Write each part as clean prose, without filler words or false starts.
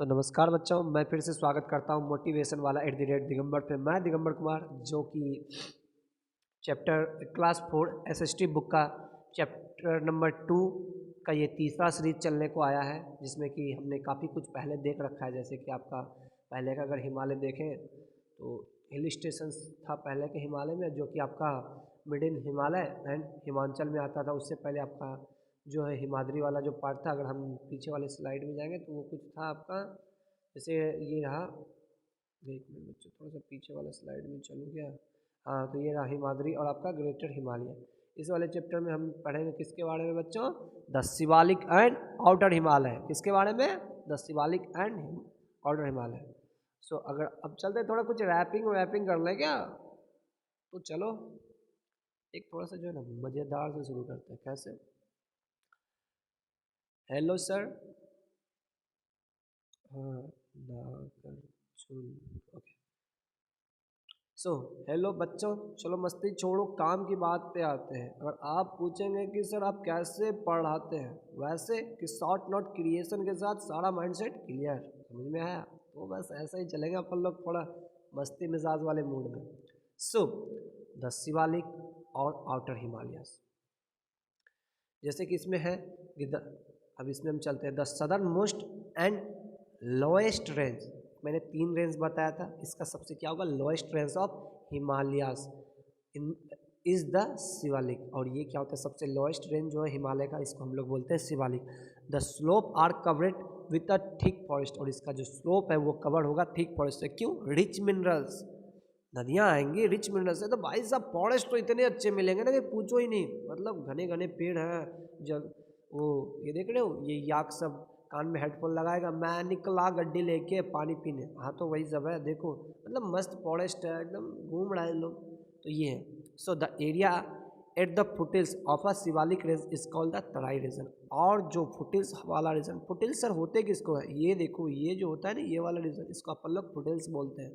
नमस्कार बच्चों, मैं फिर से स्वागत करता हूं मोटिवेशन वाला @दिगंबर पे। मैं दिगंबर कुमार, जो कि चैप्टर क्लास 4 एसएसटी बुक का चैप्टर नंबर 2 का ये तीसरा सीरीज चलने को आया है, जिसमें कि हमने काफ़ी कुछ पहले देख रखा है। जैसे कि आपका पहले का अगर हिमालय देखें तो हिल स्टेशन था पहले के हिमालय में, जो कि आपका mid in Himalaya and Himachal में आता था। उससे पहले आपका जो है हिमाद्री वाला जो पार्ट था, अगर हम पीछे वाले स्लाइड में जाएंगे तो वो कुछ था आपका, जैसे ये रहा। एक मिनट बच्चों, थोड़ा सा पीछे वाला स्लाइड में चलूँ क्या? हाँ, तो ये रहा हिमाद्री और आपका ग्रेटर हिमालय। इस वाले चैप्टर में हम पढ़ेंगे किसके बारे में बच्चों? The Shivalik and outer Himalaya. किसके बारे में? The Shivalik and outer Himalaya. अगर अब चलते थोड़ा कुछ रैपिंग कर लें क्या? तो चलो एक थोड़ा सा जो है ना मज़ेदार से शुरू करते हैं। कैसे? Hello sir. हाँ, ओके। हेलो बच्चों, चलो मस्ती छोड़ो, काम की बात पे आते हैं। अगर आप पूछेंगे कि सर आप कैसे पढ़ाते हैं, वैसे कि शॉर्ट नोट क्रिएशन के साथ सारा माइंडसेट क्लियर, समझ में आया? तो बस ऐसा ही चलेंगे अपन लोग, थोड़ा मस्ती मिजाज वाले मूड में। द शिवालिक और आउटर हिमालयस, जैसे कि इसमें है अब इसमें हम चलते हैं the southern most and lowest range. मैंने 3 रेंज बताया था, इसका सबसे क्या होगा? Lowest range of Himalayas in is the Shivalik. और ये क्या होता है? सबसे लोएस्ट रेंज जो है हिमालय का, इसको हम लोग बोलते हैं Shivalik. The slope are covered with a thick forest, और इसका जो स्लोप है वो कवर होगा थिक फॉरेस्ट से। क्यों? रिच मिनरल्स, नदियाँ आएंगी रिच मिनरल्स से। तो भाई साहब फॉरेस्ट तो इतने अच्छे मिलेंगे ना कि पूछो ही नहीं। मतलब घने घने पेड़ हैं। जब वो ये देख रहे हो, ये याक सब कान में हेडफोन लगाएगा, मैं निकला गड्डी लेके पानी पीने। हाँ, तो वही सब है, देखो मतलब मस्त फॉरेस्ट है, एकदम घूम रहे हैं लोग। तो ये है। The area at the foothills of a Shivalik range is called the Terai region. और जो फुटिल्स वाला रीजन, फुटिल्स सर होते किसको है? ये देखो, ये जो होता है ना, ये वाला रीजन, इसको अपन लोग फुटिल्स बोलते हैं।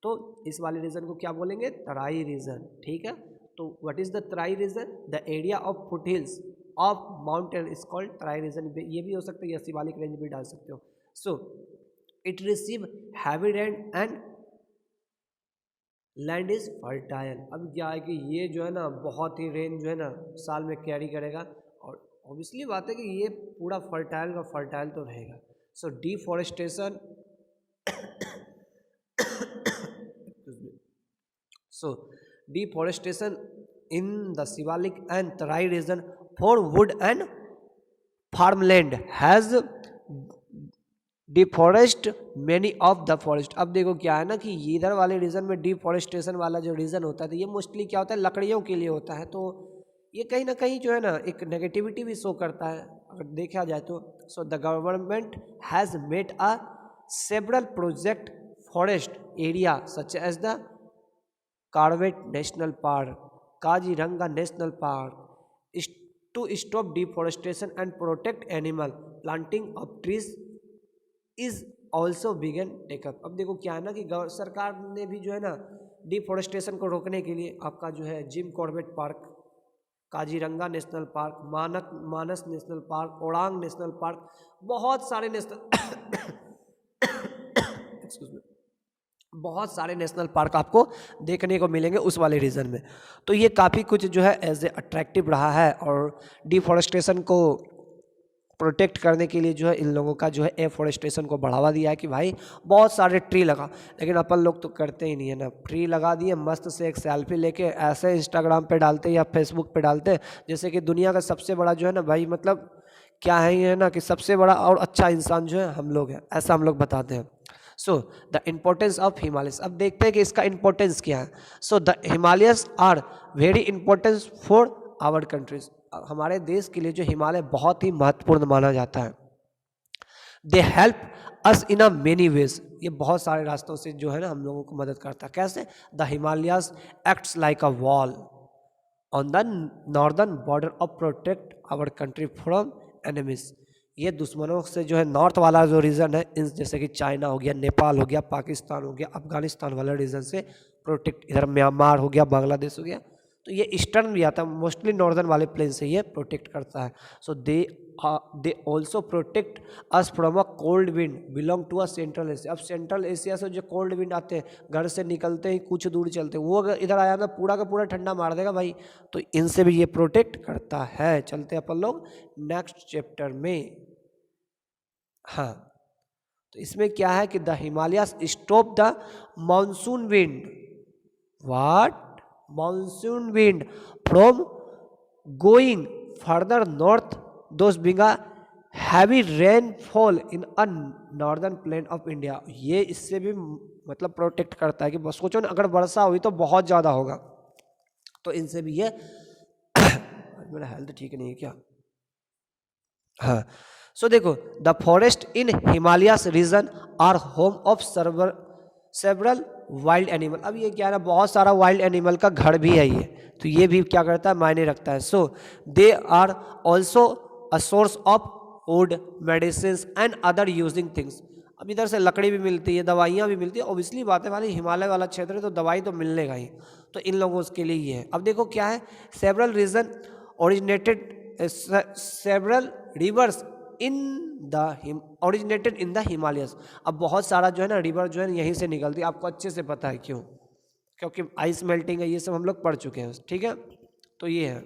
तो इस वाले रीजन को क्या बोलेंगे? तराई रीजन। ठीक है। तो what is the Terai region? The area of foothills of mountain is called Terai region. ये भी हो सकता है, या शिवालिक रेंज भी डाल सकते हो। It receive heavy rain and land is fertile. अब क्या है कि ये जो है ना बहुत ही रेन जो है ना साल में कैरी करेगा, और ऑब्वियसली बात है कि ये पूरा फर्टाइल का फर्टाइल तो रहेगा। Deforestation deforestation in the Shivalik and Tarai region for wood and farmland has deforested many of the forest। अब देखो क्या है ना कि इधर वाले रीजन में डिफॉरेस्टेशन वाला जो रीजन होता है, तो ये मोस्टली क्या होता है? लकड़ियों के लिए होता है। तो ये कहीं ना कहीं जो है ना एक नेगेटिविटी भी शो करता है, अगर देखा जाए तो। The government has made a several project forest area such as the Corbett national park, Kaziranga national park, to stop deforestation and protect animal planting of trees is also begun take up. अब देखो क्या है ना कि सरकार ने भी जो है ना डिफॉरेस्टेशन को रोकने के लिए आपका जो है Jim Corbett park, Kaziranga national park, Manas national park, Orang national park, बहुत सारे बहुत सारे नेशनल पार्क आपको देखने को मिलेंगे उस वाले रीजन में। तो ये काफ़ी कुछ जो है एज ए अट्रैक्टिव रहा है, और डिफॉरेस्टेशन को प्रोटेक्ट करने के लिए जो है इन लोगों का जो है एफॉरेस्टेशन को बढ़ावा दिया है कि भाई बहुत सारे ट्री लगा। लेकिन अपन लोग तो करते ही नहीं है ना, ट्री लगा दिए, मस्त से एक सेल्फी लेके ऐसे इंस्टाग्राम पे डालते या फेसबुक पे डालते, जैसे कि दुनिया का सबसे बड़ा जो है ना भाई, मतलब क्या है ये ना कि सबसे बड़ा और अच्छा इंसान जो है हम लोग हैं, ऐसा हम लोग बताते हैं। The importance of Himalayas. अब देखते हैं कि इसका इम्पोर्टेंस क्या है। The Himalayas are very important for our countries. हमारे देश के लिए जो हिमालय बहुत ही महत्वपूर्ण माना जाता है। They help us in a many ways. ये बहुत सारे रास्तों से जो है ना हम लोगों को मदद करता है। कैसे? The Himalayas acts like a wall on the northern border of protect our country from enemies. ये दुश्मनों से जो है नॉर्थ वाला जो रीजन है, इन जैसे कि चाइना हो गया, नेपाल हो गया, पाकिस्तान हो गया, अफगानिस्तान वाला रीजन से प्रोटेक्ट, इधर म्यांमार हो गया, बांग्लादेश हो गया, तो ये ईस्टर्न भी आता है, मोस्टली नॉर्दर्न वाले प्लेन से ये प्रोटेक्ट करता है। So they also protect us from a cold wind belong to a central Asia. अब सेंट्रल एशिया से जो कोल्ड विंड आते हैं, घर से निकलते ही कुछ दूर चलते हैं, वो अगर इधर आया ना पूरा का पूरा ठंडा मार देगा भाई, तो इनसे भी ये प्रोटेक्ट करता है। चलते अपन लोग नेक्स्ट चैप्टर में। हाँ, तो इसमें क्या है कि the Himalayas stop the monsoon wind, what, monsoon wind from going further north, those being a heavy rainfall in a northern plain of India. ये इससे भी मतलब प्रोटेक्ट करता है कि बस सोचो ना, अगर वर्षा हुई तो बहुत ज़्यादा होगा, तो इनसे भी ये मेरा हेल्थ ठीक नहीं है क्या? हाँ, सो देखो, the forest in Himalayas region are home of several wild animal. अब ये क्या है ना, बहुत सारा वाइल्ड एनिमल का घर भी है ये, तो ये भी क्या करता है, मायने रखता है। So they are also a source of wood, medicine and other using things. अब इधर से लकड़ी भी मिलती है, दवाइयाँ भी मिलती है, ऑब्वियसली बात है वाली हिमालय वाला क्षेत्र है तो दवाई तो मिलने का ही, तो इन लोगों के लिए ये है। अब देखो क्या है, several region originated, several rivers in the originated in the Himalayas. अब बहुत सारा जो है ना रिवर जो है यहीं से निकलती है, आपको अच्छे से पता है क्यों, क्योंकि आइस मेल्टिंग है, ये सब हम लोग पढ़ चुके हैं, ठीक है। तो ये है,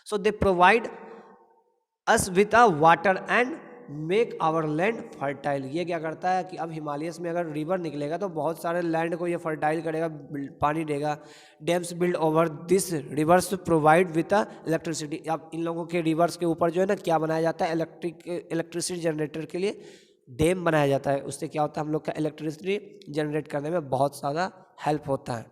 so they provide us with a water and make our land fertile. ये क्या करता है कि अब हिमालयस में अगर रिवर निकलेगा तो बहुत सारे लैंड को ये फर्टाइल करेगा, पानी देगा। Dams build over this reverse provide with a electricity. अब इन लोगों के रिवर्स के ऊपर जो है ना क्या बनाया जाता है, इलेक्ट्रिसिटी जनरेटर के लिए डैम बनाया जाता है। उससे क्या होता है, हम लोग का इलेक्ट्रिसिटी जनरेट करने में बहुत ज़्यादा हेल्प होता है।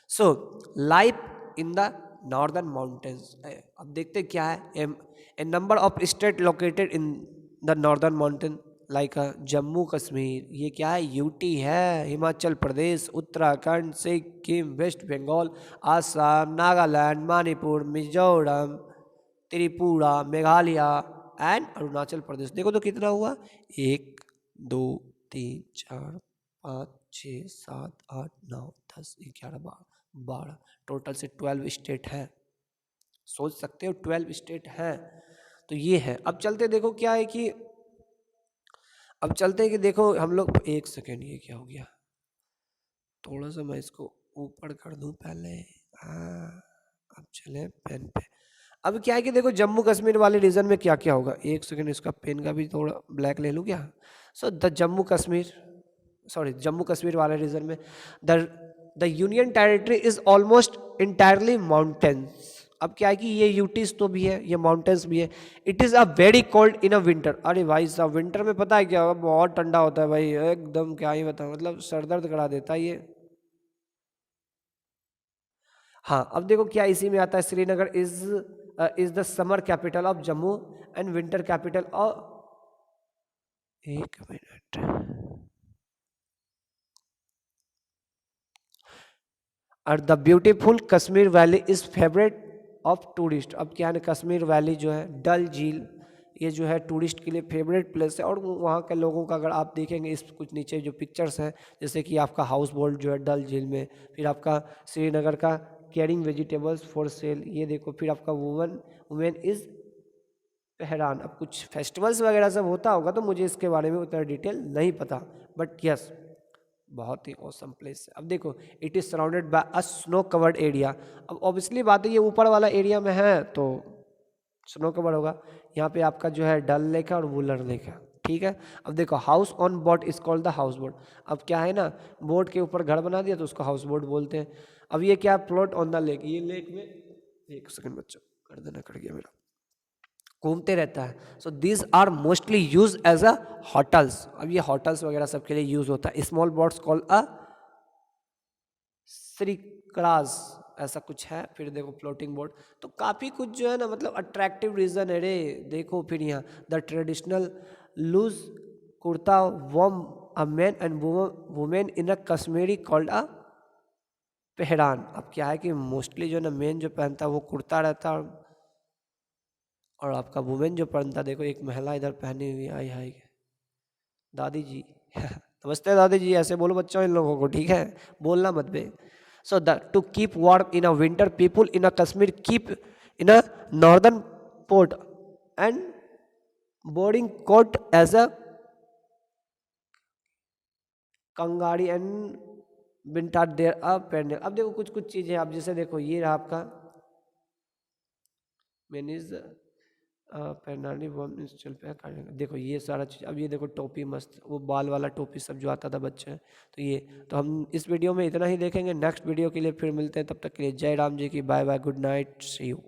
So life in the northern mountains. अब देखते क्या है, a number of state located in the northern mountain like Jammu Kashmir, ये क्या है, यूटी है, हिमाचल प्रदेश, उत्तराखंड, सिक्किम, वेस्ट बंगाल, आसाम, नागालैंड, मणिपुर, मिजोरम, त्रिपुरा, मेघालय एंड अरुणाचल प्रदेश। देखो तो कितना हुआ, 1 2 3 4 5 6 7 8 9 10 11 12 टोटल से 12 स्टेट है। सोच सकते हो 12 स्टेट है, तो ये है। अब चलते देखो क्या है कि, अब चलते हैं कि देखो हम लोग, एक सेकेंड, ये क्या हो गया, थोड़ा सा मैं इसको ऊपर कर दूं पहले। हाँ, अब चले पेन पे। अब क्या है कि देखो जम्मू कश्मीर वाले रीजन में क्या क्या होगा, एक सेकेंड, इसका पेन का भी थोड़ा ब्लैक ले लूँ क्या। So the Jammu Kashmir, sorry, Jammu Kashmir वाले रीजन में the union territory is almost entirely mountains. अब क्या है कि ये यूटीज तो भी है, ये माउंटेन्स भी है। It is a very cold in a winter. अरे भाई साहब, विंटर में पता है क्या होगा, बहुत ठंडा होता है भाई, एकदम क्या ही बताऊँ, मतलब सर दर्द करा देता है ये। हाँ, अब देखो क्या इसी में आता है, Srinagar is the summer capital of Jammu and winter capital of, एक मिनट, और the beautiful Kashmir valley is favourite of tourist. अब क्या है ना, कश्मीर वैली जो है, डल झील, ये जो है टूरिस्ट के लिए फेवरेट प्लेस है। और वहाँ के लोगों का अगर आप देखेंगे, इस कुछ नीचे जो पिक्चर्स हैं, जैसे कि आपका हाउस बोट जो है डल झील में, फिर आपका श्रीनगर का कैरिंग वेजिटेबल्स फॉर सेल, ये देखो, फिर आपका वुमेन इज पहरान। अब कुछ फेस्टिवल्स वगैरह सब होता होगा, तो मुझे इसके बारे में उतना डिटेल नहीं पता, बट यस बहुत ही औसम प्लेस है। अब देखो, it is surrounded by a snow covered area. अब ऑब्वियसली बात है, ये ऊपर वाला एरिया में है तो स्नो कवर होगा। यहाँ पे आपका जो है डल लेक है और वुलर लेक है, ठीक है। अब देखो, house on boat is called the house boat. अब क्या है ना, बोट के ऊपर घर बना दिया तो उसको हाउस बोट बोलते हैं। अब ये क्या, प्लॉट ऑन द लेक, ये लेक में, एक सेकंड बच्चों, कर देना, कर गया मेरा, घूमते रहता है। So these are mostly use as a hotels. अब ये होटल्स वगैरह सबके लिए यूज होता है। Small boats called a shikaras, ऐसा कुछ है। फिर देखो फ्लोटिंग बोट, तो काफ़ी कुछ जो है ना, मतलब अट्रैक्टिव रीज़न है रे। देखो फिर यहाँ the traditional loose kurta worn a man and women in a Kashmiri called a pheran. अब क्या है कि मोस्टली जो है ना मेन जो पहनता है वो कुर्ता रहता है, और आपका वुमेन जो पहनता, देखो एक महिला इधर पहनी हुई, आई हाई दादी जी नमस्ते दादी जी, ऐसे बोलो बच्चों इन लोगों को, ठीक है, बोलना मत बे। So to keep warm in a winter, people in a Kashmir keep in a northern port and boarding coat as a kangri and winter there अब पेंडल। अब देखो कुछ कुछ चीज़ें, आप जैसे देखो ये रहा आपका मेनीज पेनानी चल पे, देखो ये सारा चीज़। अब ये देखो टोपी मस्त, वो बाल वाला टोपी सब जो आता था बच्चे, तो ये तो हम इस वीडियो में इतना ही देखेंगे। नेक्स्ट वीडियो के लिए फिर मिलते हैं, तब तक के लिए जय राम जी की, bye bye, good night, see you.